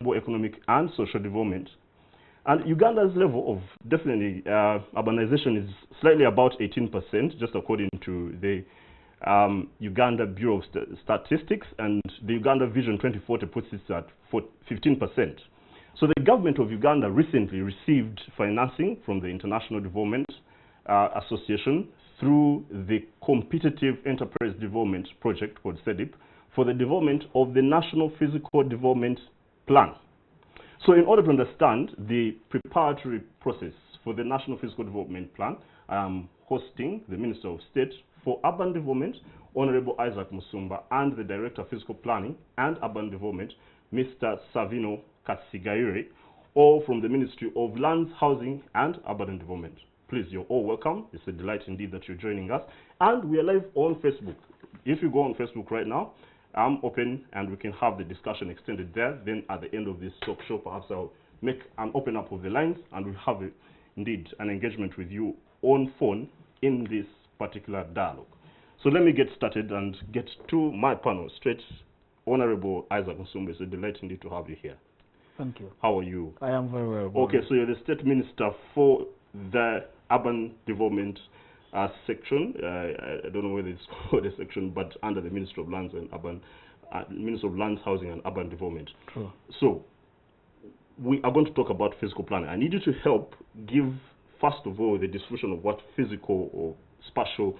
economic and social development. And Uganda's level of definitely urbanization is slightly about 18%, just according to the Uganda Bureau of Statistics, and the Uganda Vision 2040 puts it at 15%. So the government of Uganda recently received financing from the International Development Association through the Competitive Enterprise Development Project, called CEDP, for the development of the National Physical Development Plan. So in order to understand the preparatory process for the National Physical Development Plan, I am hosting the Minister of State for Urban Development, Honorable Isaac Musumba, and the Director of Fiscal Planning and Urban Development, Mr. Savino Kasigaire, all from the Ministry of Lands, Housing and Urban Development. Please, you're all welcome. It's a delight indeed that you're joining us. And we are live on Facebook. If you go on Facebook right now, I'm open and we can have the discussion extended there. Then at the end of this talk show, perhaps I'll make an open up of the lines and we'll have indeed an engagement with you on phone in this particular dialogue. So let me get started and get to my panel straight. Honorable Isaac Musumba, it's a delight indeed to have you here. Thank you. How are you? I am very well. Okay, so you're the State Minister for the Urban Development section. I don't know whether it's called a section, but under the Ministry of Lands and Urban, Ministry of Lands, Housing and Urban Development. True. So we are going to talk about fiscal planning. I need you to help give, first of all, the description of what physical or spatial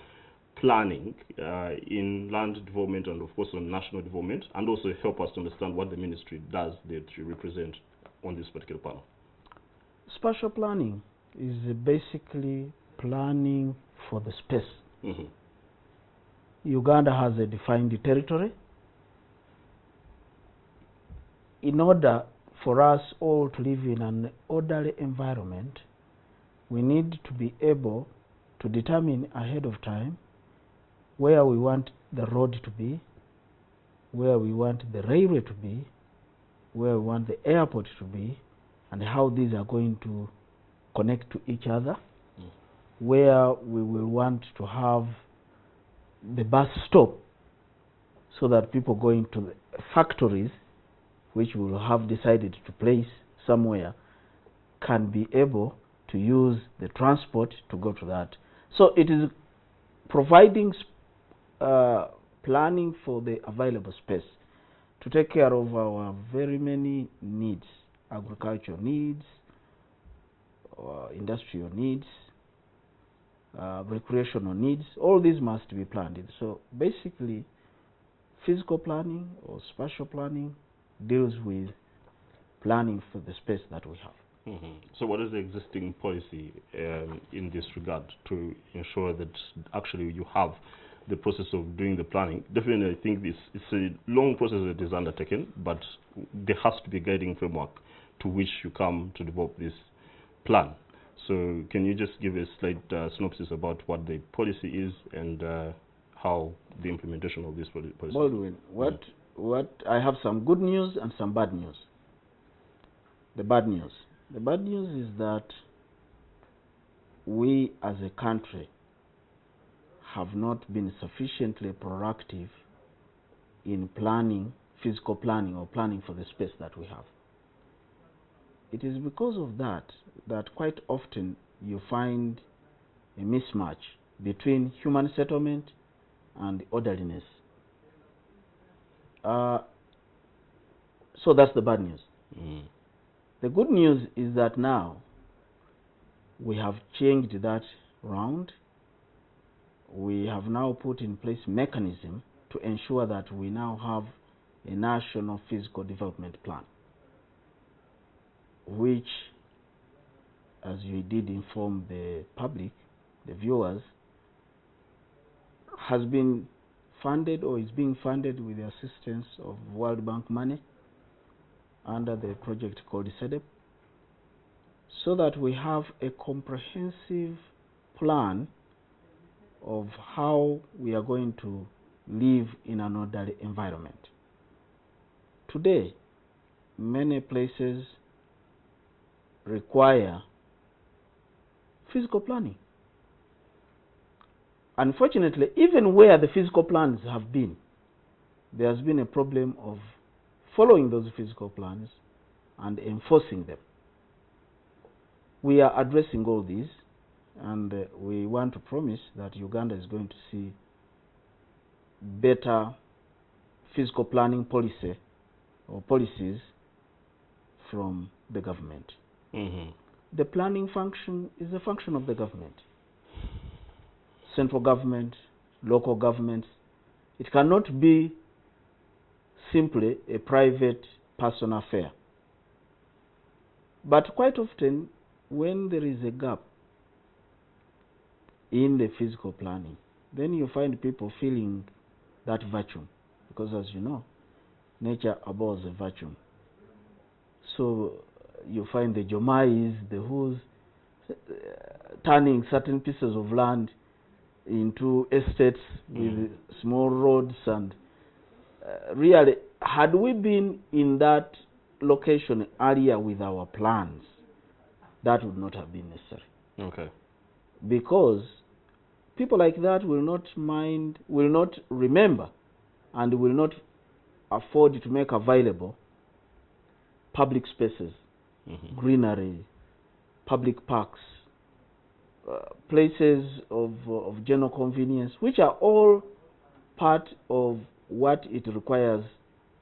planning in land development and of course on national development, and also help us to understand what the ministry does that you represent on this particular panel. Spatial planning is basically planning for the space. Mm-hmm. Uganda has a defined territory. In order for us all to live in an orderly environment, we need to be able to determine ahead of time where we want the road to be, where we want the railway to be, where we want the airport to be, and how these are going to connect to each other, where we will want to have the bus stop so that people going to the factories, which we will have decided to place somewhere, can be able to use the transport to go to that. So it is providing planning for the available space to take care of our very many needs, agricultural needs, industrial needs, recreational needs. All these must be planned. So basically, physical planning or spatial planning deals with planning for the space that we have. Mm-hmm. So what is the existing policy in this regard to ensure that actually you have the process of doing the planning? Definitely, I think it's a long process that is undertaken, but there has to be a guiding framework to which you come to develop this plan. So can you just give a slight synopsis about what the policy is and how the implementation of this policy? Baldwin, what I have some good news and some bad news. The bad news is that we as a country have not been sufficiently proactive in planning, physical planning or planning for the space that we have. It is because of that quite often you find a mismatch between human settlement and orderliness. So that's the bad news. Mm. The good news is that now we have changed that round. We have now put in place mechanism to ensure that we now have a national physical development plan, which, as you did inform the public, the viewers, has been funded or is being funded with the assistance of World Bank money under the project called CEDP, so that we have a comprehensive plan of how we are going to live in an orderly environment. Today, many places require physical planning. Unfortunately, even where the physical plans have been, there has been a problem of following those physical plans and enforcing them. We are addressing all these, and we want to promise that Uganda is going to see better fiscal planning policy or policies from the government. The planning function is a function of the government. Central government, local governments. It cannot be simply a private person affair. But quite often, when there is a gap in the physical planning, then you find people feeling that vacuum, because as you know, nature abhors a vacuum. So you find the Jomais, the Who's, turning certain pieces of land into estates with small roads, and really, had we been in that location earlier with our plans, that would not have been necessary. Okay. Because people like that will not mind, will not remember, and will not afford to make available public spaces, greenery, public parks, places of general convenience, which are all part of what it requires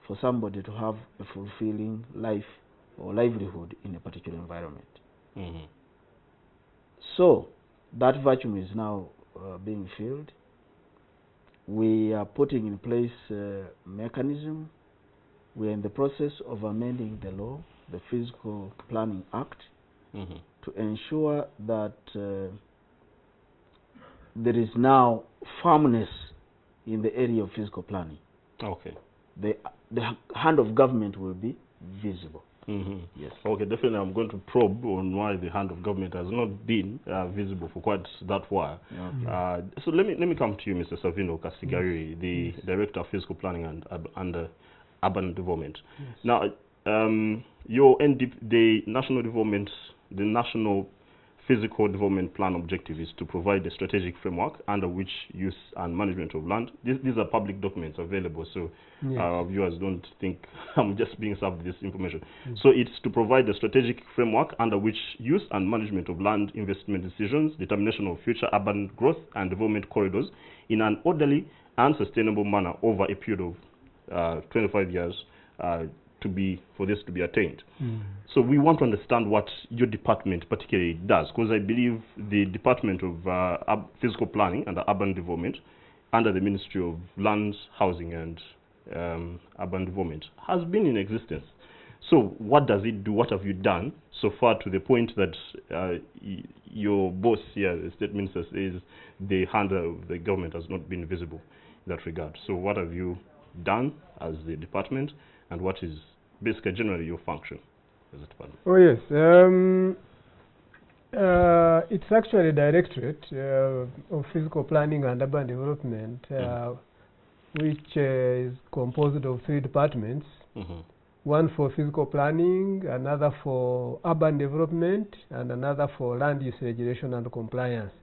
for somebody to have a fulfilling life or livelihood in a particular environment. So that vacuum is now being filled. We are putting in place a mechanism. We are in the process of amending the law, the Fiscal Planning Act, to ensure that there is now firmness in the area of fiscal planning. Okay. The hand of government will be visible. Yes. Okay, definitely I'm going to probe on why the hand of government has not been visible for quite that while. So let me come to you, Mr. Savino Kasigari, the Director of Fiscal Planning and Urban Development. Now, your NDP, the National Physical Development Plan objective is to provide a strategic framework under which use and management of land. These are public documents available, so our viewers don't think I'm just being served this information. So it's to provide a strategic framework under which use and management of land investment decisions, determination of future urban growth and development corridors in an orderly and sustainable manner over a period of 25 years for this to be attained. So we want to understand what your department particularly does, because I believe the Department of Physical Planning and Urban Development under the Ministry of Lands, Housing and Urban Development has been in existence. So what does it do? What have you done so far to the point that your boss here, the State Minister, says the hand of the government has not been visible in that regard? So what have you done as the department, and what is basically generally your function as a department? Oh yes, it's actually a directorate of physical planning and urban development, which is composed of 3 departments. One for physical planning, another for urban development, and another for land use regulation and compliance.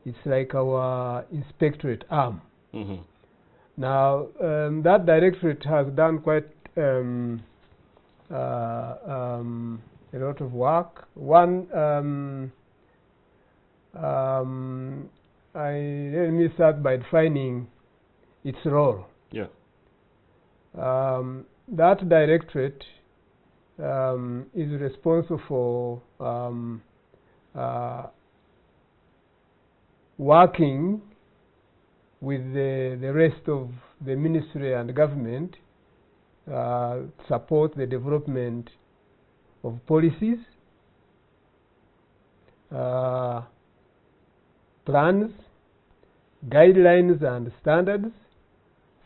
It's like our inspectorate arm. Now, that directorate has done quite a lot of work. One, let me start by defining its role. That directorate is responsible for working with the rest of the ministry and government, support the development of policies, plans, guidelines and standards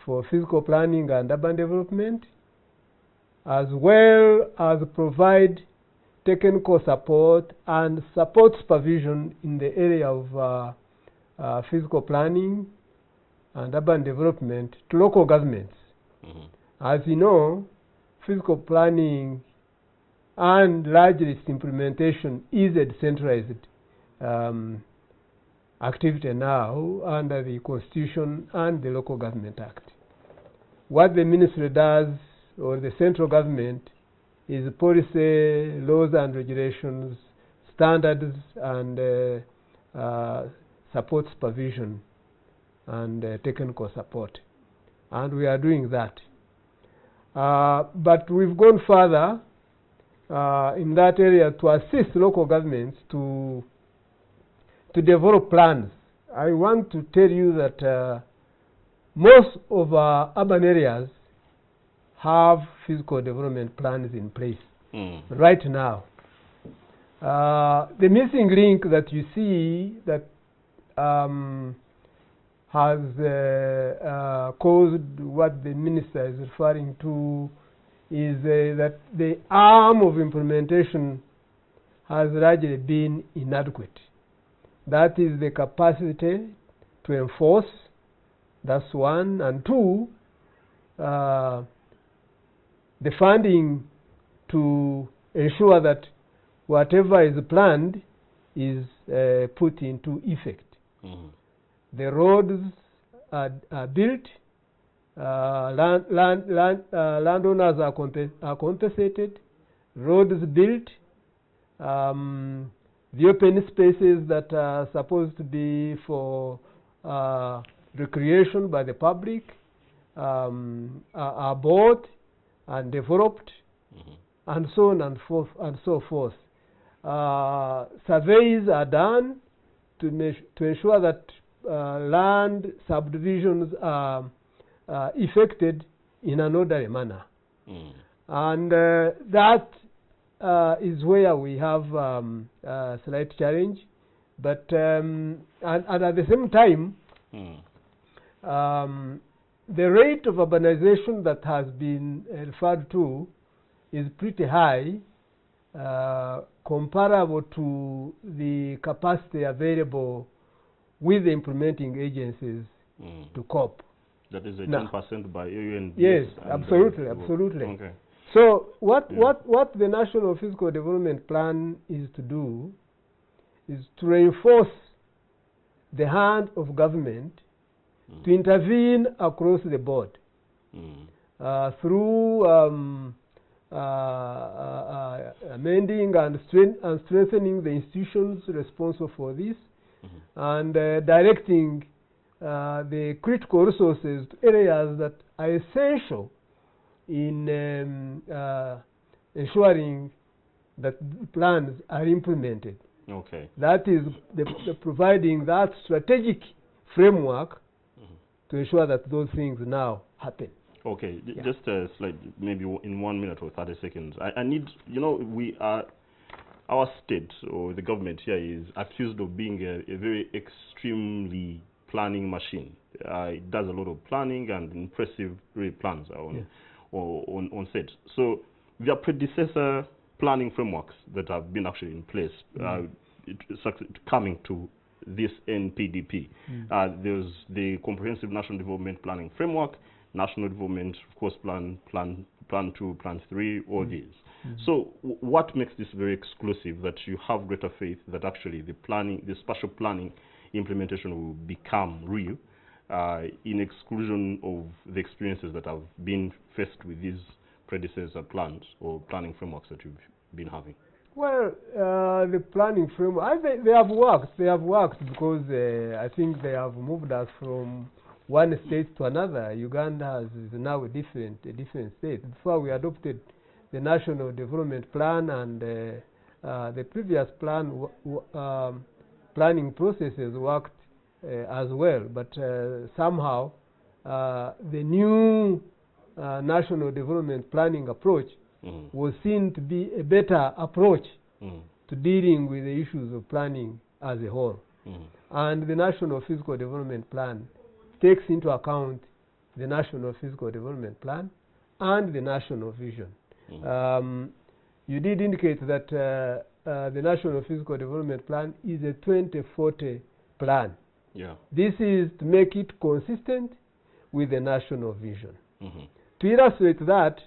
for physical planning and urban development, as well as provide technical support and support supervision in the area of physical planning and urban development to local governments. As you know, physical planning and largely its implementation is a decentralized activity now under the Constitution and the Local Government Act. What the ministry does, or the central government, is policy, laws and regulations, standards, and support supervision and technical support. And we are doing that. But we've gone further in that area to assist local governments to develop plans. I want to tell you that most of our urban areas have physical development plans in place right now. The missing link that you see that has caused what the minister is referring to is that the arm of implementation has largely been inadequate. That is the capacity to enforce, that's one, and two, the funding to ensure that whatever is planned is put into effect. The roads are built, landowners are compensated, roads built, the open spaces that are supposed to be for recreation by the public are bought and developed, and so on and so forth. Surveys are done to ensure that land subdivisions are effected in an orderly manner. And that is where we have a slight challenge. But and at the same time, the rate of urbanization that has been referred to is pretty high, comparable to the capacity available with the implementing agencies to cope. That is 10% by AUN. Yes, absolutely, absolutely. Okay. So what the National Physical Development Plan is to do is to reinforce the hand of government to intervene across the board through amending and strengthening the institutions responsible for this, and directing the critical resources to areas that are essential in ensuring that plans are implemented. Okay. That is the providing that strategic framework to ensure that those things now happen. Okay, just a slide, maybe in 1 minute or 30 seconds. I need, you know, we are, our state or the government here is accused of being a very extremely planning machine. It does a lot of planning and impressive plans on set. So there are predecessor planning frameworks that have been actually in place coming to this NPDP. There's the Comprehensive National Development Planning Framework, National Development, of course, Plan 2, Plan 3, all these. So what makes this very exclusive, that you have greater faith that actually the planning, the spatial planning implementation will become real, in exclusion of the experiences that have been faced with these predecessor plans or planning frameworks that you've been having? Well, the planning framework, they have worked. They have worked because I think they have moved us from one state to another. Uganda is now a different state. Before we adopted the National Development Plan, and the previous plan planning processes worked as well. But somehow the new National Development Planning approach was seen to be a better approach to dealing with the issues of planning as a whole. And the National Physical Development Plan takes into account the National Physical Development Plan and the National Vision. You did indicate that the National Physical Development Plan is a 2040 plan. Yeah. This is to make it consistent with the National Vision. To illustrate that,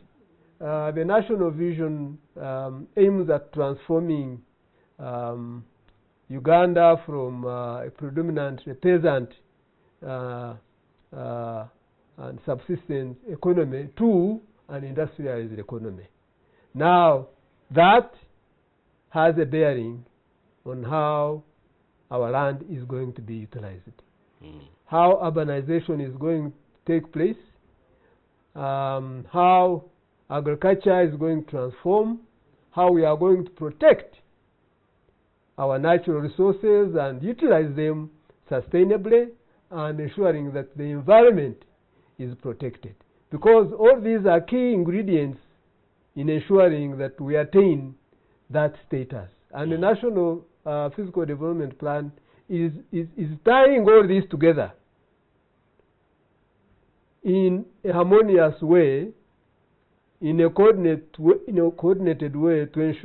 the National Vision aims at transforming Uganda from a predominantly peasant and subsistence economy to an industrialized economy. Now, that has a bearing on how our land is going to be utilized, how urbanization is going to take place, how agriculture is going to transform, how we are going to protect our natural resources and utilize them sustainably, and ensuring that the environment is protected. Because all these are key ingredients in ensuring that we attain that status. And the National Physical Development Plan is tying all these together in a harmonious way, in a coordinated way to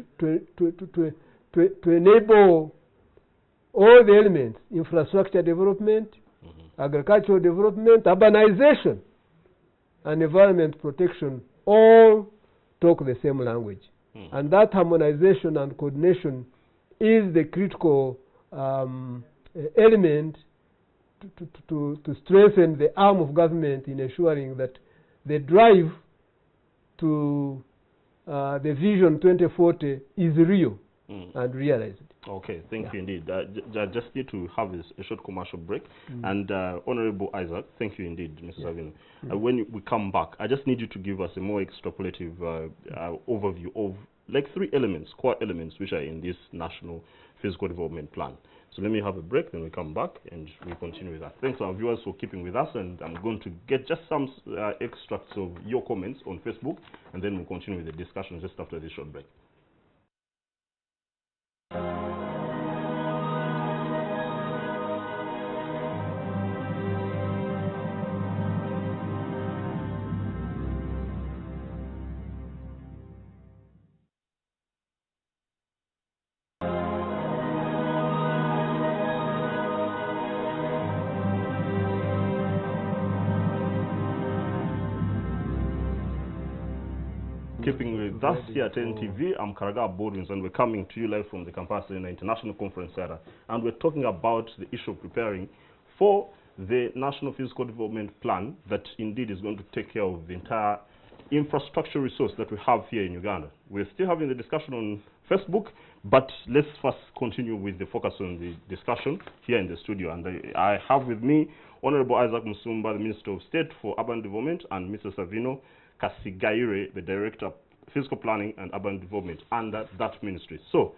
enable all the elements: infrastructure development, agricultural development, urbanization, and environment protection, all talk the same language. And that harmonization and coordination is the critical element to strengthen the arm of government in ensuring that the drive to the Vision 2040 is real and realized. Okay, thank you indeed. Just need to have a short commercial break. And Honorable Isaac, thank you indeed, Mr. Savino. When we come back, I just need you to give us a more extrapolative overview of like 3 elements, core elements, which are in this National Physical Development Plan. So let me have a break, then we come back and we continue with that. Thanks our viewers for keeping with us, and I'm going to get just some extracts of your comments on Facebook, and then we'll continue with the discussion just after this short break. Keeping with us here at NTV, I'm Karaga Bodwins, and we're coming to you live from the Kampala International Conference Center. And we're talking about the issue of preparing for the National Physical Development Plan that indeed is going to take care of the entire infrastructure resource that we have here in Uganda. We're still having the discussion on Facebook, but let's first continue with the focus on the discussion here in the studio. And I have with me Honorable Isaac Musumba, the Minister of State for Urban Development, and Mr. Savino Kasigaire, the Director of Fiscal Planning and Urban Development under that ministry. So,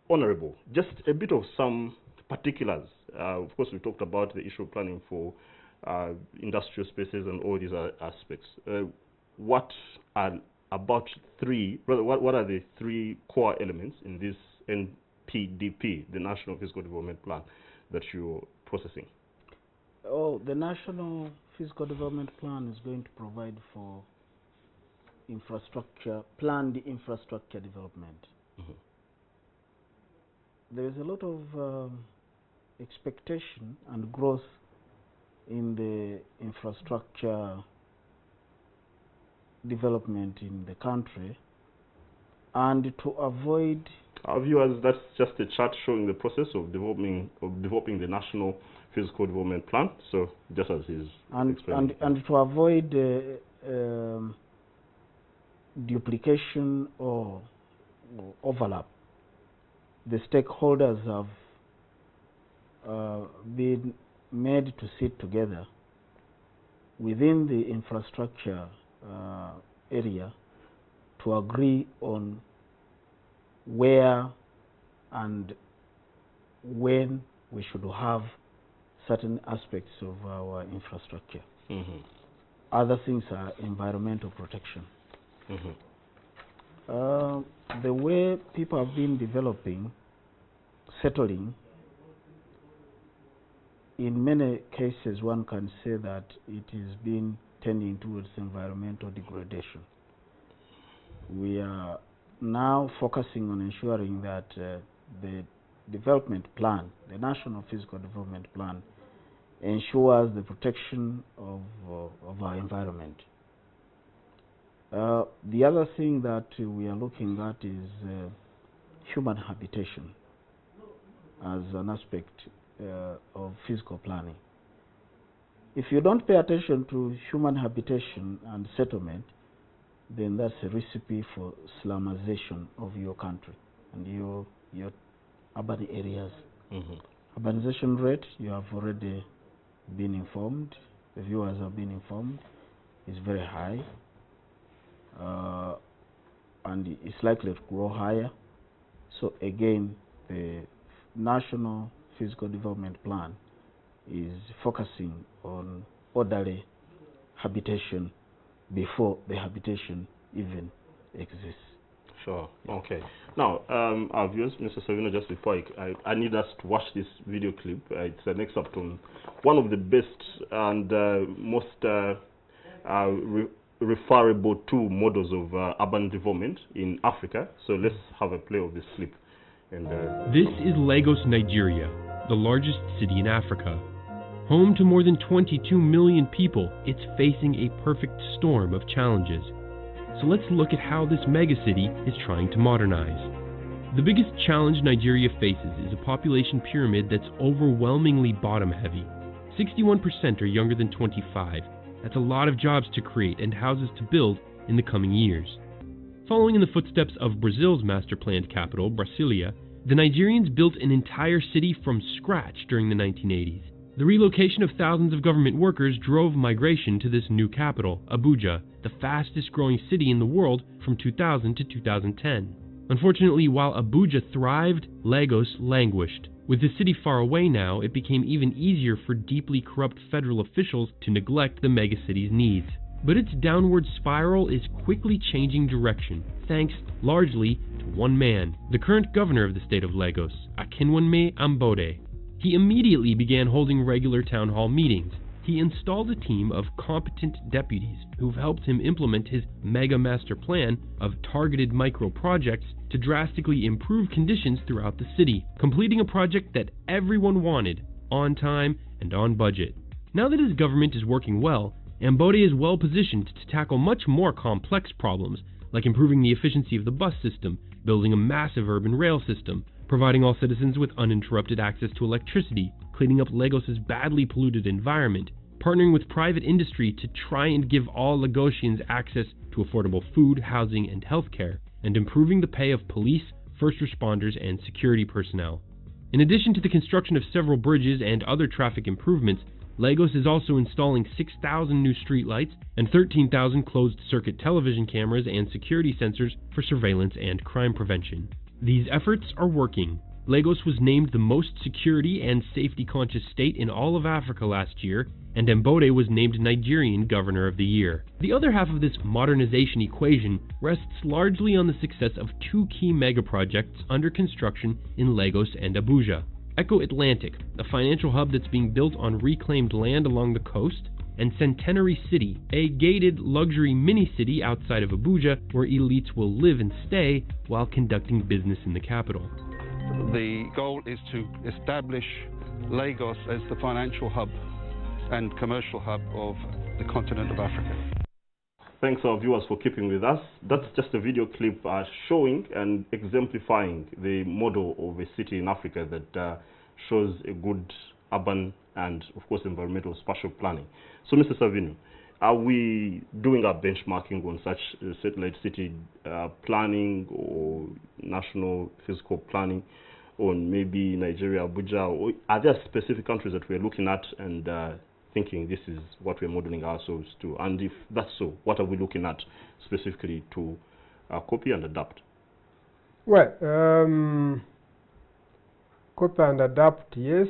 Honorable, just a bit of some particulars. Of course, we talked about the issue of planning for industrial spaces and all these aspects. What are the 3 core elements in this NPDP, the National Fiscal Development Plan, that you're processing? Oh, the National Fiscal Development Plan is going to provide for planned infrastructure development. There is a lot of expectation and growth in the infrastructure development in the country, and to avoid... Our viewers, that's just a chart showing the process of developing the National Physical Development Plan. So just as he's explaining. And to avoid duplication or overlap, the stakeholders have been made to sit together within the infrastructure area to agree on where and when we should have certain aspects of our infrastructure. Other things are environmental protection. The way people have been developing, settling, in many cases one can say that it is been tending towards environmental degradation. We are now focusing on ensuring that the development plan, the National Physical Development Plan, ensures the protection of our environment. The other thing that we are looking at is human habitation as an aspect of physical planning. If you don't pay attention to human habitation and settlement, then that's a recipe for slumization of your country and your urban areas. Urbanization rate, you have already been informed, the viewers have been informed, is very high, and it's likely to grow higher. So again, the National Physical Development Plan is focusing on orderly habitation before the habitation even exists. Sure. Okay. Now, our viewers, Mr. Savino, just before I need us to watch this video clip. It's an excerpt from one of the best and most referable two models of urban development in Africa. So let's have a play of this clip. And this is Lagos, Nigeria, the largest city in Africa. Home to more than 22 million people, it's facing a perfect storm of challenges. So let's look at how this megacity is trying to modernize. The biggest challenge Nigeria faces is a population pyramid that's overwhelmingly bottom-heavy. 61% are younger than 25. That's a lot of jobs to create and houses to build in the coming years. Following in the footsteps of Brazil's master-planned capital, Brasilia, the Nigerians built an entire city from scratch during the 1980s. The relocation of thousands of government workers drove migration to this new capital, Abuja, the fastest growing city in the world from 2000 to 2010. Unfortunately, while Abuja thrived, Lagos languished. With the city far away now, it became even easier for deeply corrupt federal officials to neglect the megacity's needs. But its downward spiral is quickly changing direction, thanks largely to one man, the current governor of the state of Lagos, Akinwunmi Ambode. He immediately began holding regular town hall meetings. He installed a team of competent deputies who've helped him implement his mega master plan of targeted micro projects to drastically improve conditions throughout the city, completing a project that everyone wanted, on time and on budget. Now that his government is working well, Ambode is well positioned to tackle much more complex problems, like improving the efficiency of the bus system, building a massive urban rail system, providing all citizens with uninterrupted access to electricity, cleaning up Lagos's badly polluted environment, partnering with private industry to try and give all Lagosians access to affordable food, housing, and healthcare, and improving the pay of police, first responders, and security personnel. In addition to the construction of several bridges and other traffic improvements, Lagos is also installing 6,000 new streetlights and 13,000 closed-circuit television cameras and security sensors for surveillance and crime prevention. These efforts are working. Lagos was named the most security and safety-conscious state in all of Africa last year, and Ambode was named Nigerian Governor of the Year. The other half of this modernization equation rests largely on the success of two key megaprojects under construction in Lagos and Abuja. Echo Atlantic, a financial hub that's being built on reclaimed land along the coast, and Centenary City, a gated luxury mini-city outside of Abuja where elites will live and stay while conducting business in the capital. The goal is to establish Lagos as the financial hub and commercial hub of the continent of Africa. Thanks our viewers for keeping with us. That's just a video clip showing and exemplifying the model of a city in Africa that shows a good urban and, of course, environmental spatial planning. So, Mr. Savino, are we doing our benchmarking on such satellite city planning or national physical planning on maybe Nigeria, Abuja, or are there specific countries that we're looking at and thinking this is what we're modeling ourselves to? And if that's so, what are we looking at specifically to copy and adapt? Well, copy and adapt, yes.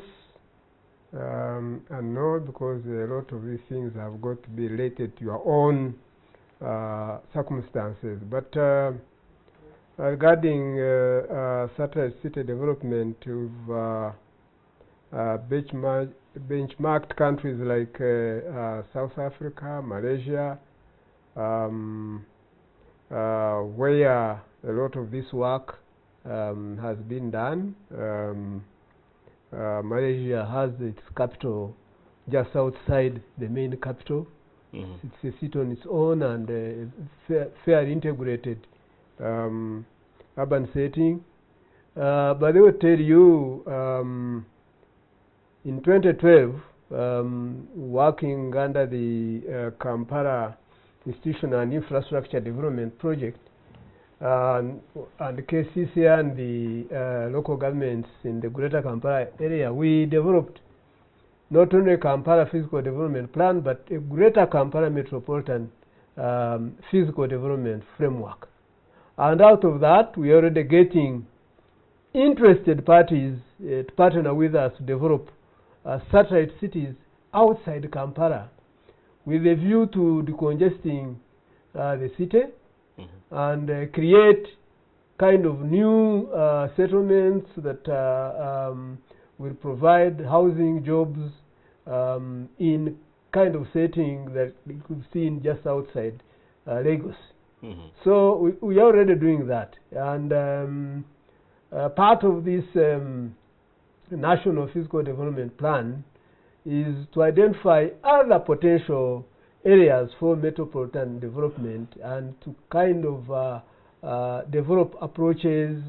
And no, because a lot of these things have got to be related to your own circumstances. But regarding satellite city development, we've benchmarked countries like South Africa, Malaysia, where a lot of this work has been done. Malaysia has its capital just outside the main capital. It's a city on its own and fairly integrated urban setting. But they will tell you in 2012, working under the Kampala institutional and infrastructure development project, and KCC and the local governments in the Greater Kampala area, we developed not only a Kampala Physical Development Plan, but a Greater Kampala Metropolitan Physical Development Framework. And out of that, we are already getting interested parties to partner with us to develop satellite cities outside Kampala with a view to decongesting the city and create kind of new settlements that will provide housing, jobs in kind of setting that you could see in just outside Lagos. So we are already doing that. And part of this National Physical Development Plan is to identify other potential areas for metropolitan development and to kind of develop approaches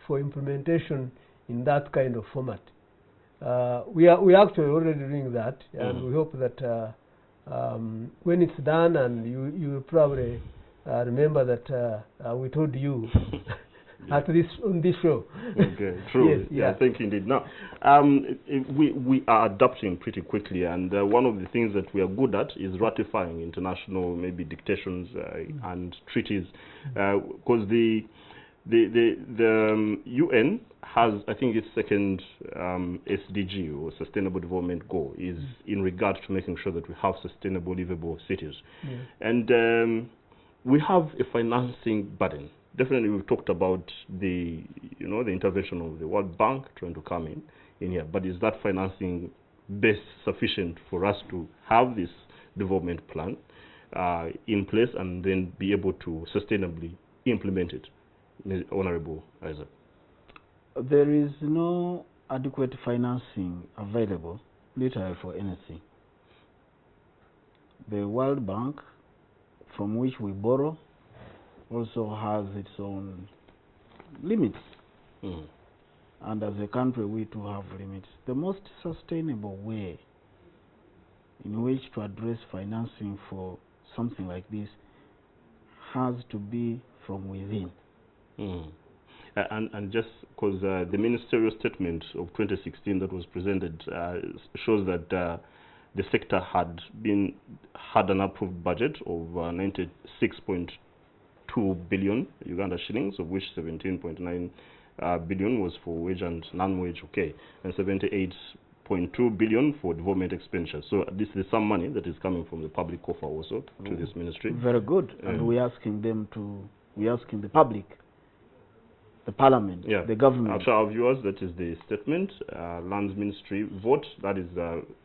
for implementation in that kind of format. We are actually already doing that, and we hope that when it's done, and you will probably remember that we told you at this on this show. Okay, true. Yes, yeah, thank you indeed. Now, we are adapting pretty quickly, and one of the things that we are good at is ratifying international maybe dictations and treaties, because the UN has, I think, its second SDG, or Sustainable Development Goal, is in regard to making sure that we have sustainable, livable cities. And we have a financing burden. Definitely, we've talked about the, the intervention of the World Bank trying to come in here. But is that financing base sufficient for us to have this development plan in place and then be able to sustainably implement it, Honorable Isaac? There is no adequate financing available, literally, for anything. The World Bank, from which we borrow, also has its own limits. And as a country, we too have limits. The most sustainable way in which to address financing for something like this has to be from within. And just because the ministerial statement of 2016 that was presented shows that the sector had an approved budget of 96.2 billion Uganda shillings, of which 17.9 billion was for wage and non-wage, and 78.2 billion for development expenditure. So this is some money that is coming from the public coffer also to this ministry. Very good. And we're asking the public, the parliament, the government. To our viewers, that is the statement, Lands Ministry vote, that is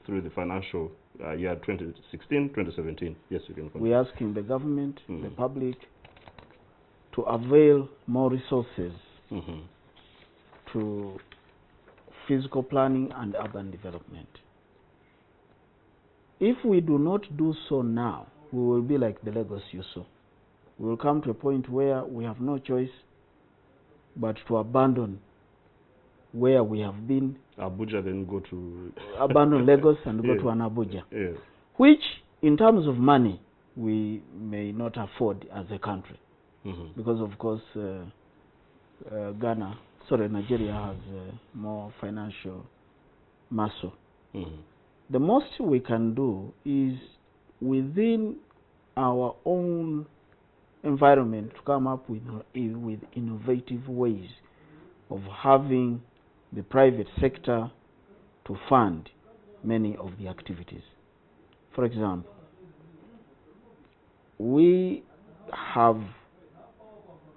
through the financial year 2016-2017. Yes, you can continue. We're asking the government, the public, to avail more resources to physical planning and urban development. If we do not do so now, we will be like the Lagos you saw. We will come to a point where we have no choice but to abandon where we have been. Abuja, then go to... abandon Lagos and go to an Abuja. Which, in terms of money, we may not afford as a country. Because, of course, Nigeria has more financial muscle. The most we can do is within our own environment to come up with innovative ways of having the private sector to fund many of the activities. For example, we have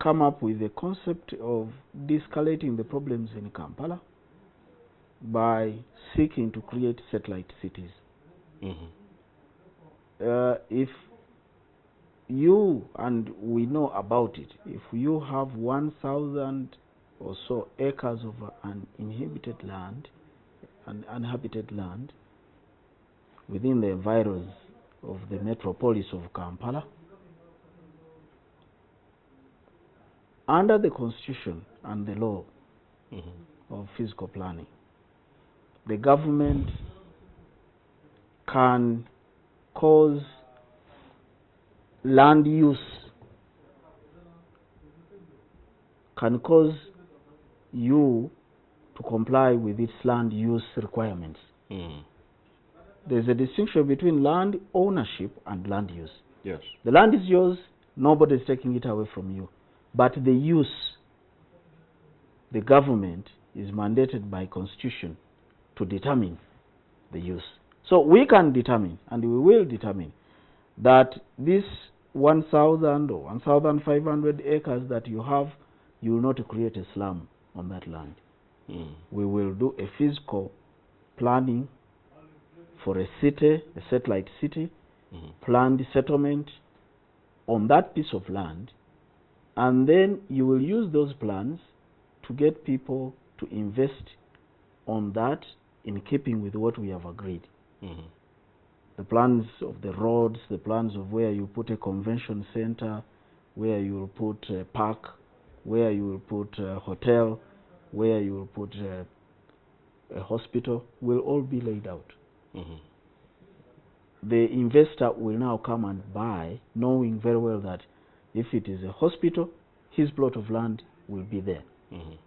come up with the concept of de-escalating the problems in Kampala by seeking to create satellite cities. If you, and we know about it, if you have 1,000 or so acres of uninhabited land within the environs of the metropolis of Kampala, under the constitution and the law of physical planning, the government can cause land use can cause you to comply with its land use requirements. There's a distinction between land ownership and land use. Yes. The land is yours, nobody is taking it away from you. But the use, the government is mandated by constitution to determine the use. So we can determine, and we will determine, that this 1,000 or 1,500 acres that you have, you will not create a slum on that land. We will do a fiscal planning for a city, a satellite city, planned settlement on that piece of land, and then you will use those plans to get people to invest on that in keeping with what we have agreed. The plans of the roads, the plans of where you put a convention center, where you will put a park, where you will put a hotel, where you will put a hospital, will all be laid out. The investor will now come and buy, knowing very well that if it is a hospital, his plot of land will be there.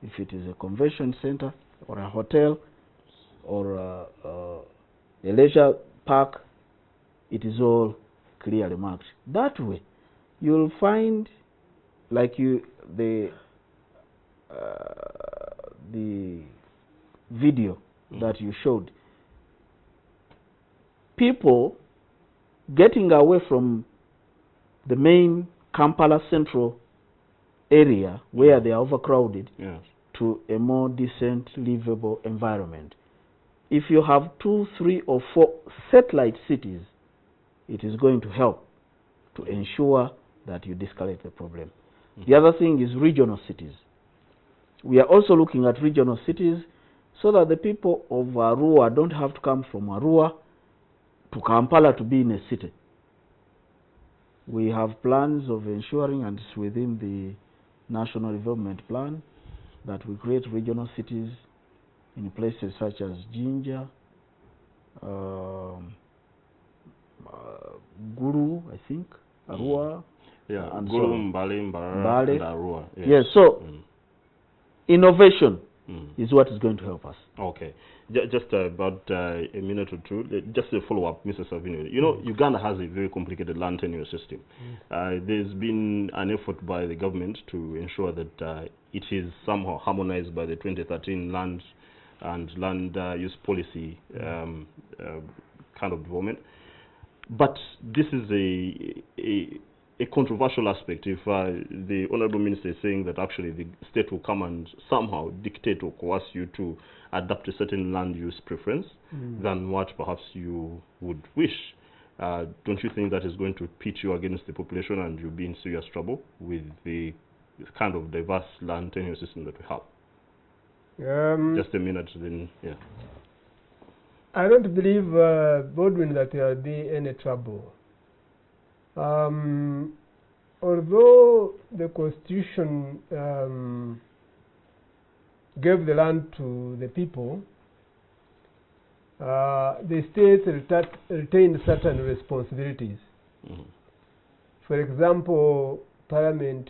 If it is a convention center or a hotel or a leisure park, it is all clearly marked. That way, you'll find, like the video that you showed, people getting away from the main Kampala central area where they are overcrowded to a more decent, livable environment. If you have 2, 3, or 4 satellite cities, it is going to help to ensure that you de-escalate the problem. The other thing is regional cities. We are also looking at regional cities so that the people of Arua don't have to come from Arua to Kampala to be in a city. We have plans of ensuring, and it's within the National Development Plan, that we create regional cities in places such as Jinja, Guru, I think, Arua, and Guru, Mbale, Mbara, and Arua. Yes, so innovation is what is going to help us. Okay. Just about a minute or two, just a follow-up, Mr. Savino. You know, Uganda has a very complicated land tenure system. There's been an effort by the government to ensure that it is somehow harmonized by the 2013 land and land use policy kind of development. But this is a controversial aspect. If the Honorable Minister is saying that actually the state will come and somehow dictate or coerce you to adopt a certain land use preference than what perhaps you would wish, don't you think that is going to pit you against the population and you'll be in serious trouble with the kind of diverse land tenure system that we have? Just a minute, then, yeah. I don't believe, Bodwin, that there will be any trouble. Although the Constitution gave the land to the people, the states retained certain responsibilities. For example, Parliament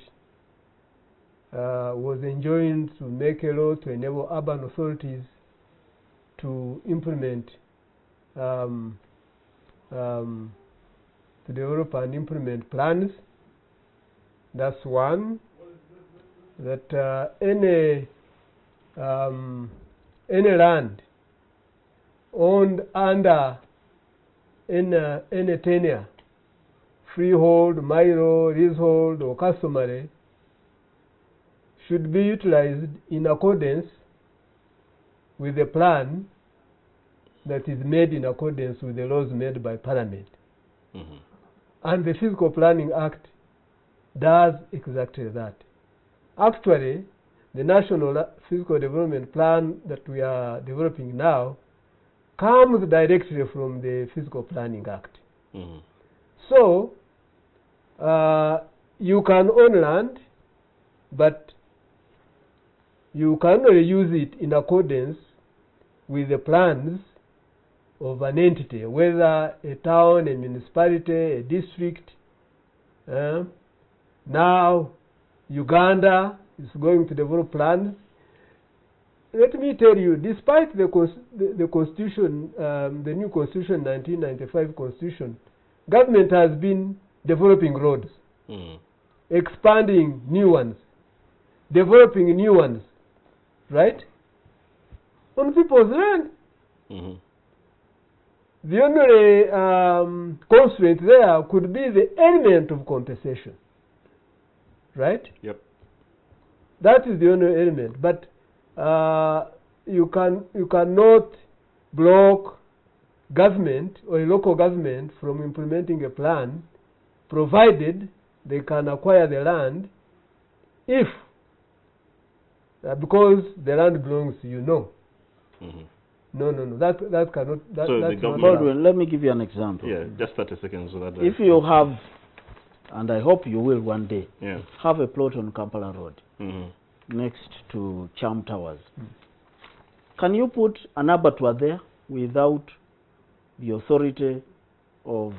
was enjoined to make a law to enable urban authorities to implement, to develop and implement plans. That's one. That any land owned under any tenure, freehold, mile, leasehold, or customary, should be utilized in accordance with the plan that is made in accordance with the laws made by Parliament. And the Fiscal Planning Act does exactly that. Actually, the National Fiscal Development Plan that we are developing now comes directly from the Fiscal Planning Act. So, you can own land, but you can only use it in accordance with the plans of an entity, whether a town, a municipality, a district, Now Uganda is going to develop plans. Let me tell you, despite the constitution, the new constitution, 1995 constitution, government has been developing roads, expanding new ones, developing new ones, right? On people's land. The only constraint there could be the element of compensation, right? Yep. That is the only element, but you cannot block government or a local government from implementing a plan, provided they can acquire the land, if because the land belongs to you. No. No. That cannot. So the that's government. Baldwin, let me give you an example. Yeah, just 30 seconds. So that If you have, and I hope you will one day, yeah. have a plot on Kampala Road next to Charm Towers, can you put an abattoir there without the authority of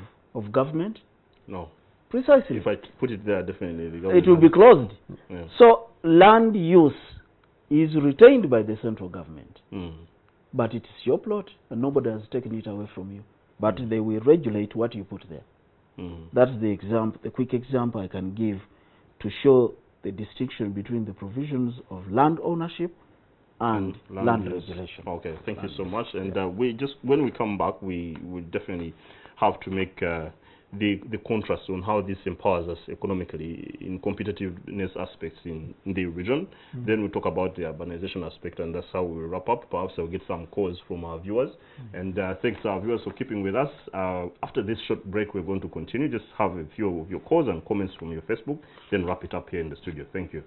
government? No. Precisely. If I put it there, definitely the It will be closed. Yeah. So land use is retained by the central government. But it is your plot and nobody has taken it away from you. But they will regulate what you put there. That's the example, the quick example I can give to show the distinction between the provisions of land ownership and land regulation. Okay, thank you so much. And we just, when we come back, we will definitely have to make the contrast on how this empowers us economically in competitiveness aspects in the region. Then we'll talk about the urbanization aspect, and that's how we'll wrap up. Perhaps I'll get some calls from our viewers. And thanks our viewers for keeping with us. After this short break, we're going to continue. Just have a few of your calls and comments from your Facebook, then wrap it up here in the studio. Thank you.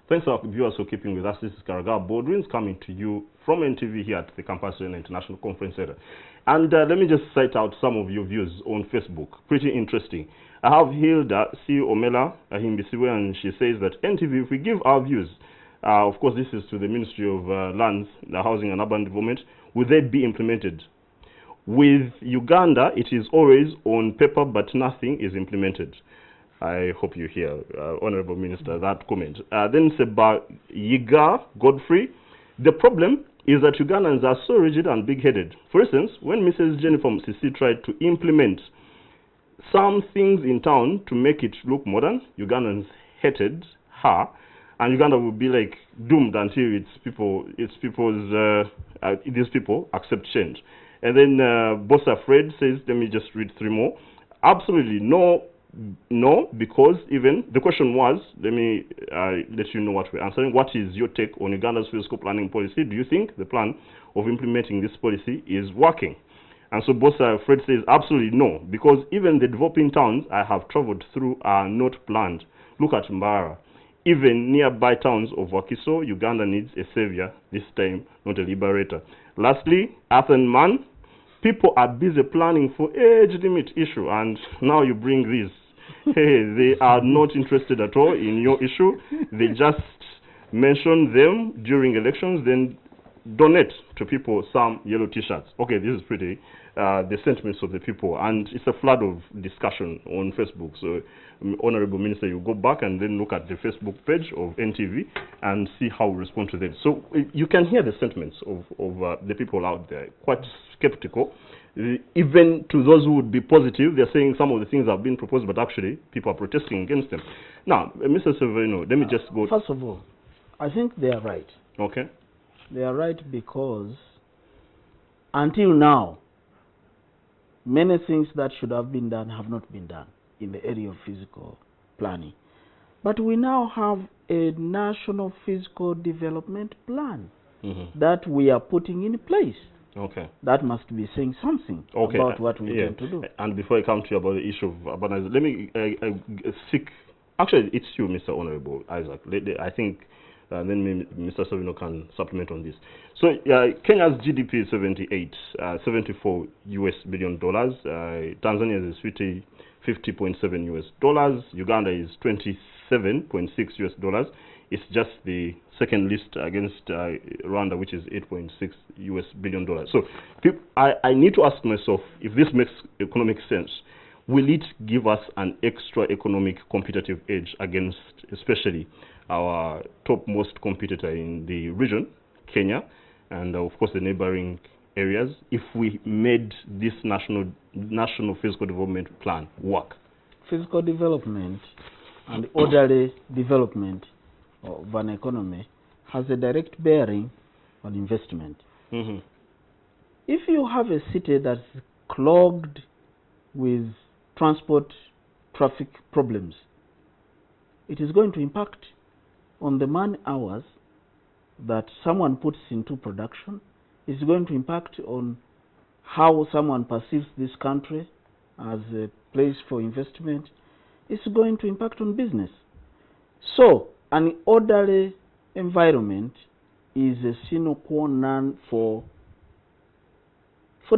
Thanks our viewers for keeping with us. This is Karagar Baldwin coming to you from NTV here at the Campus International Conference Center. And let me just cite out some of your views on Facebook. Pretty interesting. I have Hilda C. Omela Ahimbisiwe, and she says that NTV, if we give our views, of course this is to the Ministry of Lands, the Housing and Urban Development, will they be implemented? With Uganda, it is always on paper, but nothing is implemented. I hope you hear, Honorable Minister, that comment. Then Seba Yiga Godfrey, the problem is that Ugandans are so rigid and big-headed. For instance, when Mrs. Jennifer Msisi tried to implement some things in town to make it look modern, Ugandans hated her, and Uganda would be like doomed until these people accept change. And then Bossa Fred says, let me just read three more. Absolutely no, because even the question was, let me let you know what we're answering. What is your take on Uganda's fiscal planning policy? Do you think the plan of implementing this policy is working? And so Bossa Fred says absolutely no, because even the developing towns I have traveled through are not planned. Look at Mbara. Even nearby towns of Wakiso, Uganda needs a savior, this time not a liberator. Lastly, Athen Man, people are busy planning for age limit issue, and now you bring this. Hey, they are not interested at all in your issue. They just mention them during elections, then donate to people some yellow t-shirts. Okay, this is pretty, the sentiments of the people, and it's a flood of discussion on Facebook. So, Honorable Minister, you go back and then look at the Facebook page of NTV and see how we respond to them. So, you can hear the sentiments of the people out there, quite skeptical. Even to those who would be positive, they're saying some of the things have been proposed, but actually people are protesting against them. Now, Mr. Severino, let me just go. First of all, I think they are right. Okay. They are right because until now, many things that should have been done have not been done in the area of physical planning. But we now have a national physical development plan that we are putting in place. Okay. That must be saying something about what we intend to do. And before I come to you about the issue of urbanization, let me seek Actually, it's you, Mr. Honorable Isaac. I think then Mr. Savino can supplement on this. So Kenya's GDP is 74 US billion dollars. Tanzania is 50.7 US dollars. Uganda is 27.6 US dollars. It's just the second list against Rwanda, which is 8.6 US billion dollars. So I need to ask myself if this makes economic sense. Will it give us an extra economic competitive edge against, especially our topmost competitor in the region, Kenya, and of course the neighboring areas, if we made this national fiscal development plan work? Fiscal development and orderly development of an economy has a direct bearing on investment. Mm-hmm. If you have a city that's clogged with transport traffic problems, it is going to impact on the man hours that someone puts into production. It's going to impact on how someone perceives this country as a place for investment. It's going to impact on business. So an orderly environment is a sine qua non for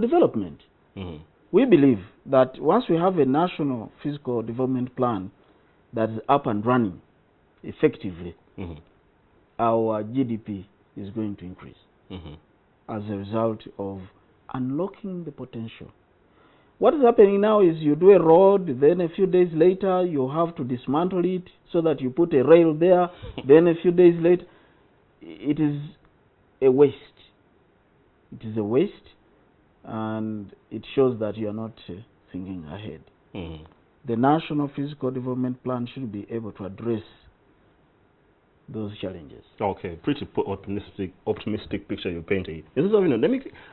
development. Mm-hmm. We believe that once we have a national fiscal development plan that is up and running effectively, mm-hmm. our GDP is going to increase mm-hmm. as a result of unlocking the potential. What is happening now is you do a road, then a few days later you have to dismantle it so that you put a rail there, then a few days later. It is a waste. It is a waste, and it shows that you are not thinking ahead. Mm-hmm. The National Fiscal Development Plan should be able to address those challenges. Okay, pretty optimistic picture you're painting. I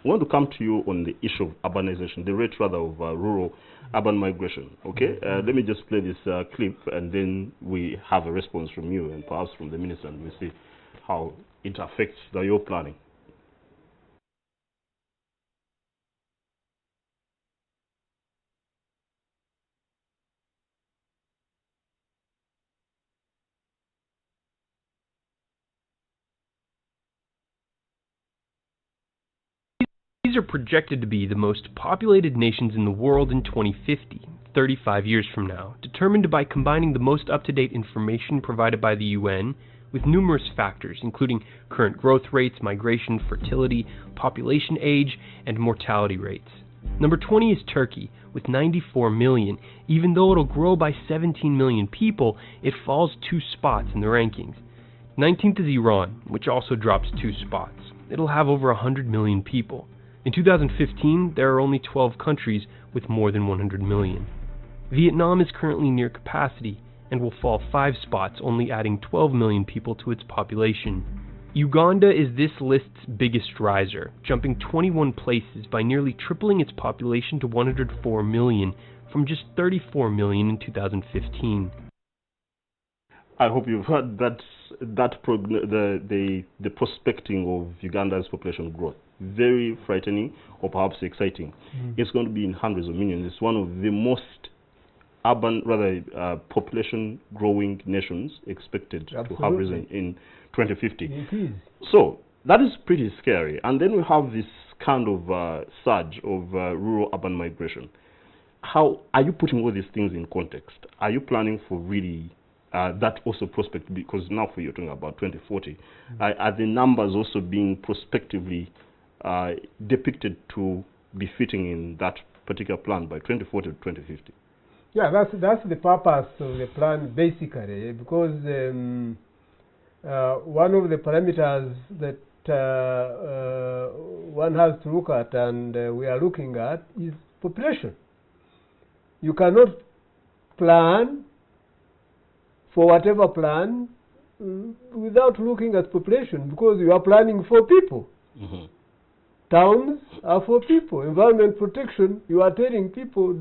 want to come to you on the issue of urbanization, the rate rather of rural-urban migration. Okay, let me just play this clip, and then we have a response from you and perhaps from the minister, and we see how it affects your planning. These are projected to be the most populated nations in the world in 2050, 35 years from now, determined by combining the most up-to-date information provided by the UN with numerous factors, including current growth rates, migration, fertility, population age, and mortality rates. Number 20 is Turkey, with 94 million. Even though it'll grow by 17 million people, it falls 2 spots in the rankings. 19th is Iran, which also drops 2 spots. It'll have over 100 million people. In 2015, there are only 12 countries with more than 100 million. Vietnam is currently near capacity and will fall 5 spots, only adding 12 million people to its population. Uganda is this list's biggest riser, jumping 21 places by nearly tripling its population to 104 million from just 34 million in 2015. I hope you've heard the prospecting of Uganda's population growth. Very frightening, or perhaps exciting. It's going to be in hundreds of millions. It's one of the most population growing nations expected to have risen in 2050. It is. So that is pretty scary. And then we have this kind of surge of rural-urban migration. How are you putting all these things in context? Are you planning for really that also prospect? Because now for you're talking about 2040, are the numbers also being prospectively depicted to be fitting in that particular plan by 2040 to 2050? Yeah, that's the purpose of the plan basically, because one of the parameters that one has to look at, and we are looking at, is population. You cannot plan for whatever plan without looking at population, because you are planning for people. Mm-hmm. Towns are for people. Environment protection, you are telling people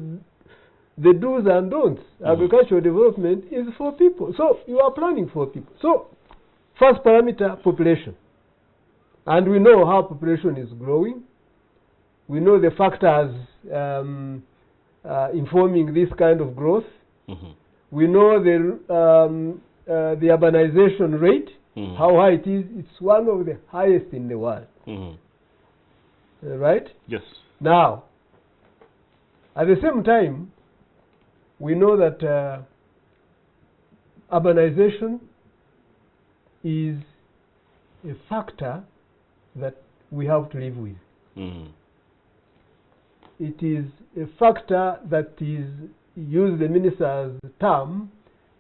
the do's and don'ts. Mm-hmm. Agricultural development is for people. So you are planning for people. So first parameter, population. And we know how population is growing. We know the factors informing this kind of growth. Mm-hmm. We know the urbanization rate, how high it is. It's one of the highest in the world. Right? Yes. Now, at the same time, we know that urbanization is a factor that we have to live with. It is a factor that is, use the minister's term,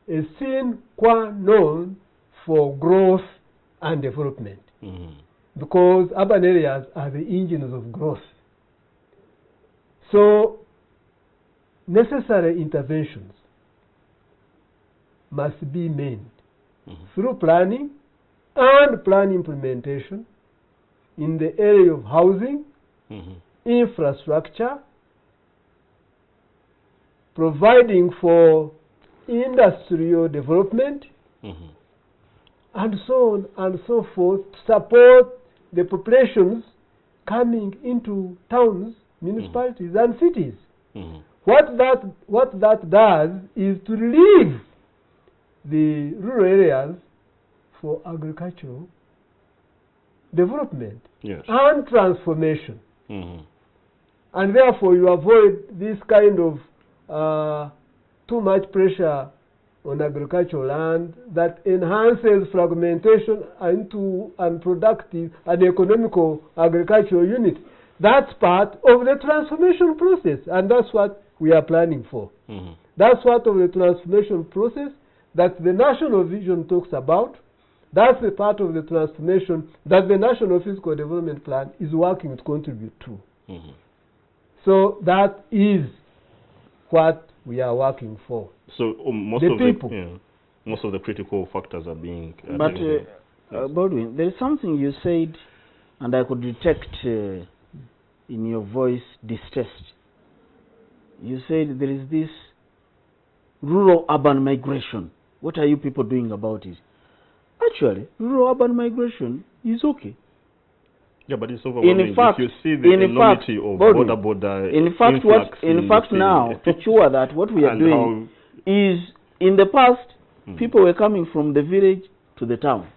a sine qua non for growth and development. Because urban areas are the engines of growth. So, necessary interventions must be made through planning and plan implementation in the area of housing, infrastructure, providing for industrial development, and so on and so forth, to support the populations coming into towns, municipalities, and cities. What that does is to relieve the rural areas for agricultural development and transformation. And therefore you avoid this kind of too much pressure on agricultural land that enhances fragmentation into unproductive and economical agricultural units. That's part of the transformation process, and that's what we are planning for. That's part of the transformation process that the National Vision talks about. That's the part of the transformation that the National Fiscal Development Plan is working to contribute to. So that is what we are working for. So most the of people. Most of the critical factors are being. But Baldwin, there is something you said, and I could detect in your voice distress. You said there is this rural-urban migration. What are you people doing about it? Actually, rural-urban migration is okay. Yeah, but it's overwhelming. In fact, if you see the enormity of border in fact, now, to ensure that what we are doing is, in the past, people were coming from the village to the town.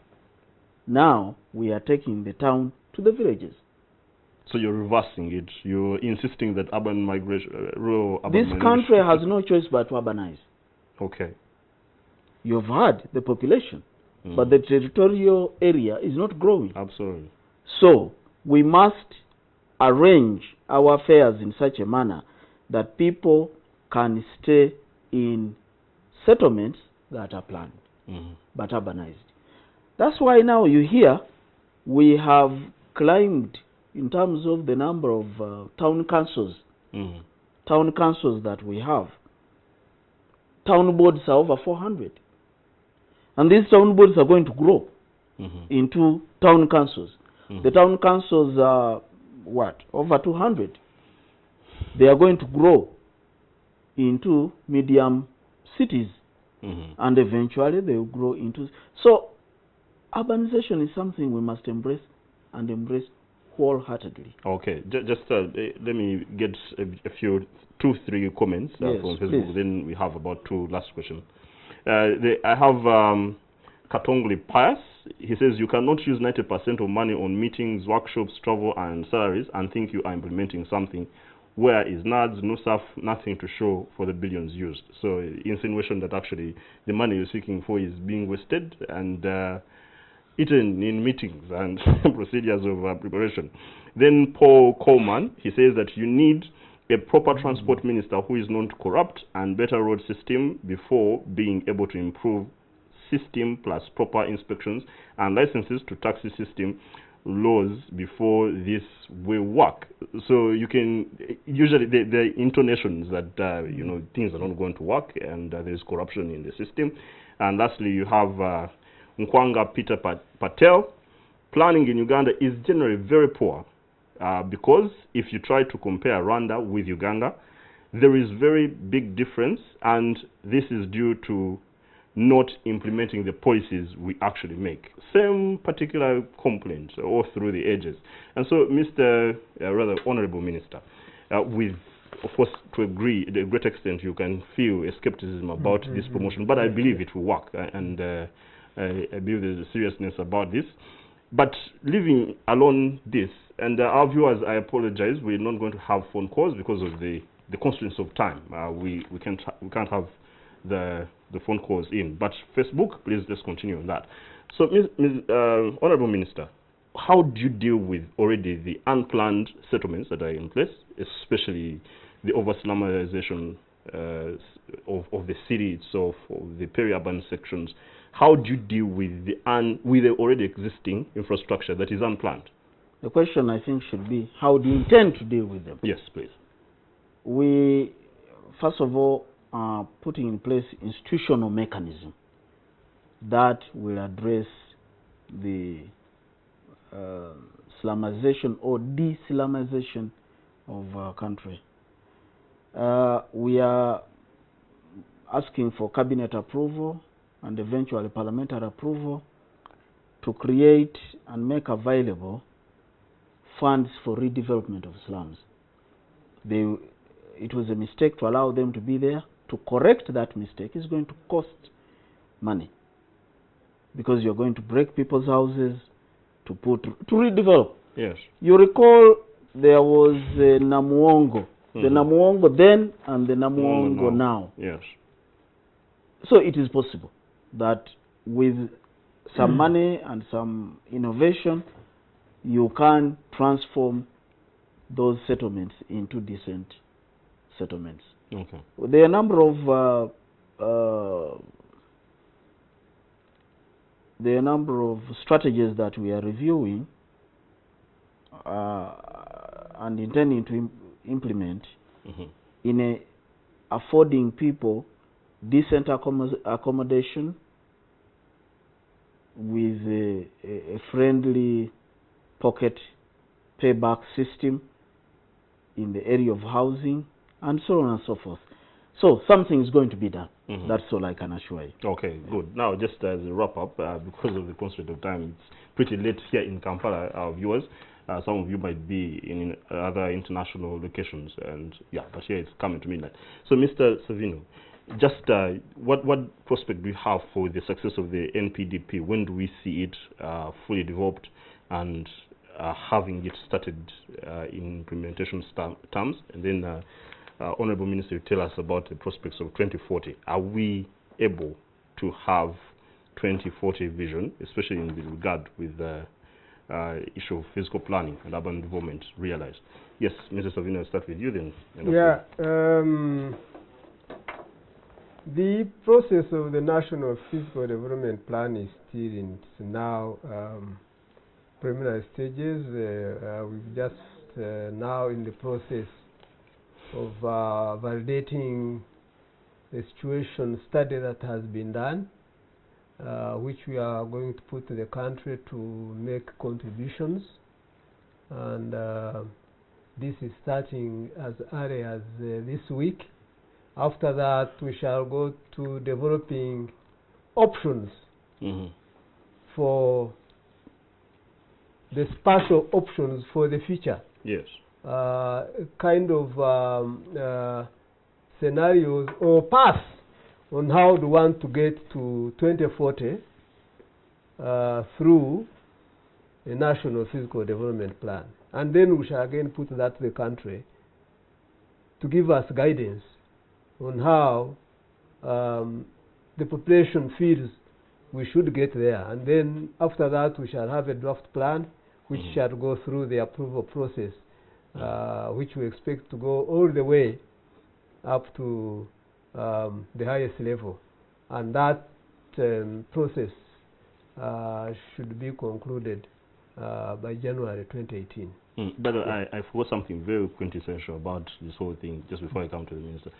Now, we are taking the town to the villages. So you're reversing it. You're insisting that urban migration, rural urban This country has no choice but to urbanize. Okay. You've had the population, but the territorial area is not growing. Absolutely. So, we must arrange our affairs in such a manner that people can stay in settlements that are planned, but urbanized. That's why now you hear we have climbed in terms of the number of town councils. Town councils that we have. Town boards are over 400. And these town boards are going to grow into town councils. The town councils are, what, over 200. They are going to grow into medium cities. And eventually they will grow into... So, urbanization is something we must embrace, and embrace wholeheartedly. Okay, just let me get a few, 2-3 comments from Facebook. Please. Then we have about 2 last questions. I have Katongli Pius. He says you cannot use 90% of money on meetings, workshops, travel, and salaries and think you are implementing something. Where is NADS, NUSAF, nothing to show for the billions used? So, insinuation that actually the money you're seeking for is being wasted and eaten in meetings and procedures of preparation. Then Paul Coleman, he says that you need a proper transport minister who is known to corrupt and better road system before being able to improve system plus proper inspections and licenses to taxi system laws before this will work. So you can usually the intonations that you know, things are not going to work and there's corruption in the system. And lastly, you have Nkwanga Peter Patel. Planning in Uganda is generally very poor because if you try to compare Rwanda with Uganda, there is very big difference, and this is due to not implementing the policies we actually make. Same particular complaint all through the ages. And so, Mr. Rather Honorable Minister, with of course, to a great extent, you can feel a skepticism about this promotion, but I believe it will work, and I believe there's a seriousness about this. But leaving alone this, and our viewers, I apologize, we're not going to have phone calls because of the constraints of time. We can't have the phone calls in. But Facebook, please let's continue on that. So, Honorable Minister, how do you deal with already the unplanned settlements that are in place, especially the over-slumization of the city itself, of the peri-urban sections? How do you deal with the already existing infrastructure that is unplanned? The question, I think, should be, how do you intend to deal with them? Yes, please. We, first of all, are putting in place institutional mechanism that will address the slumization or de-slumization of our country. We are asking for cabinet approval and eventually parliamentary approval to create and make available funds for redevelopment of slums. It was a mistake to allow them to be there. To correct that mistake is going to cost money, because you're going to break people's houses to redevelop. Yes. You recall there was Namuongo, the Namuongo then and the Namuongo now. Yes. So it is possible that with some money and some innovation, you can transform those settlements into decent settlements. Okay. There are a number of strategies that we are reviewing and intending to implement in affording people decent accommodation with a friendly pocket payback system in the area of housing, and so on and so forth. So something is going to be done. That's all I can assure you. Okay, good. Now, just as a wrap-up, because of the constraint of time, it's pretty late here in Kampala, our viewers. Some of you might be in other international locations, and yeah, but here it's coming to midnight. So, Mr. Savino, just what prospect do you have for the success of the NPDP? When do we see it fully developed and having it started in implementation terms? And then, Honorable Minister, tell us about the prospects of 2040. Are we able to have 2040 vision, especially in regard with the issue of fiscal planning and urban development realized? Yes, Mr. Savino, I'll start with you then. Yeah. The process of the National Fiscal Development Plan is still in its now preliminary stages. We've just now in the process of validating the situation study that has been done, which we are going to put to the country to make contributions. And this is starting as early as this week. After that, we shall go to developing options for the spatial options for the future. Yes. Kind of scenarios or paths on how to want to get to 2040 through a national physical development plan. And then we shall again put that to the country to give us guidance on how the population feels we should get there. And then after that, we shall have a draft plan which shall go through the approval process, which we expect to go all the way up to the highest level. And that process should be concluded by January 2018. But I forgot something very quintessential about this whole thing just before I come to the Minister.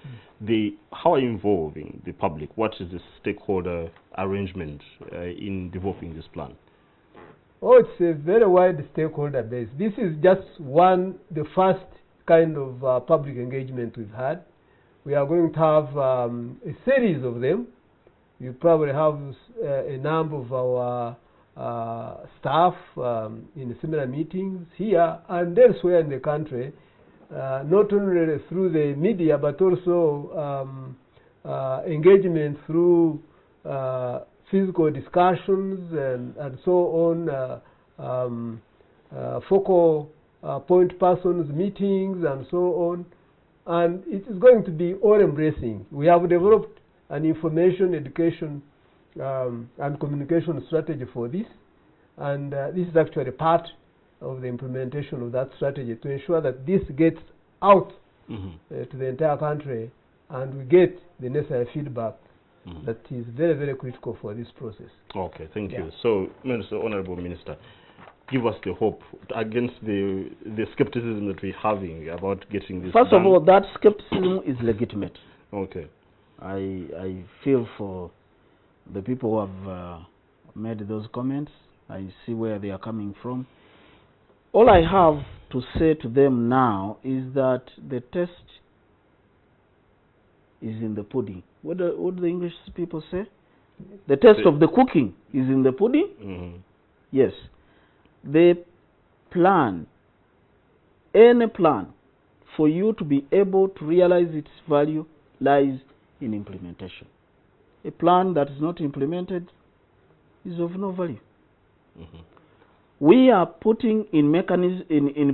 How are you involving the public? What is the stakeholder arrangement in developing this plan? Oh, it's a very wide stakeholder base. This is just the first kind of public engagement we've had. We are going to have a series of them. You probably have a number of our staff in similar meetings here and elsewhere in the country not only through the media, but also engagement through physical discussions and so on, focal point persons meetings and so on. And it is going to be all-embracing. We have developed an information, education, and communication strategy for this. And this is actually part of the implementation of that strategy to ensure that this gets out to the entire country and we get the necessary feedback that is very, very critical for this process. Okay, thank you. So, Minister, Honorable Minister, give us the hope against the skepticism that we're having about getting this First done. of all, that skepticism is legitimate. Okay. I feel for the people who have made those comments. I see where they are coming from. All I have to say to them now is that the test is in the pudding. What do the English people say? The test of the cooking is in the pudding? Yes. The plan, any plan, for you to be able to realize its value lies in implementation. A plan that is not implemented is of no value. We are putting in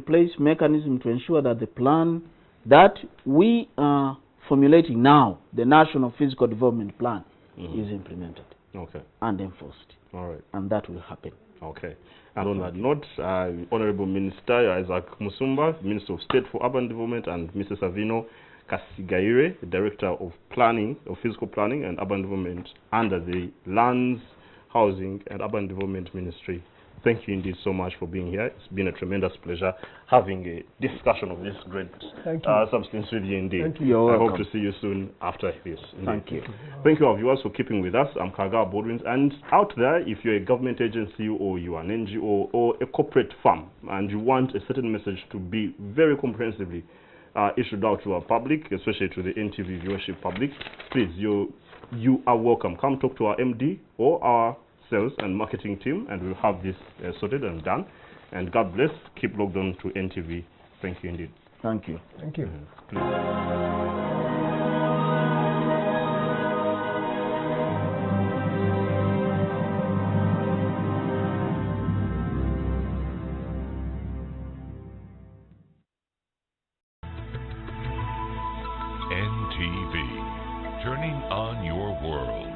place mechanism to ensure that the plan that we are formulating now, the National Physical Development Plan, is implemented and enforced. All right. And that will happen. Okay. And on that note, Honorable Minister Isaac Musumba, Minister of State for Urban Development, and Mrs. Savino Kasigaire, the Director of Planning, of Fiscal Planning and Urban Development under the Lands, Housing and Urban Development Ministry. Thank you indeed so much for being here. It's been a tremendous pleasure having a discussion of this great substance with you indeed. Thank you. I hope to see you soon after this. Indeed. Thank you. Thank you all viewers for keeping with us. I'm Kaga Bodwins, and out there, if you're a government agency or you are an NGO or a corporate firm and you want a certain message to be very comprehensively issued out to our public, especially to the NTV viewership public, please, you are welcome. Come talk to our MD or our sales and marketing team, and we'll have this sorted and done. And God bless. Keep logged on to NTV. Thank you indeed. Thank you. Thank you. NTV, turning on your world.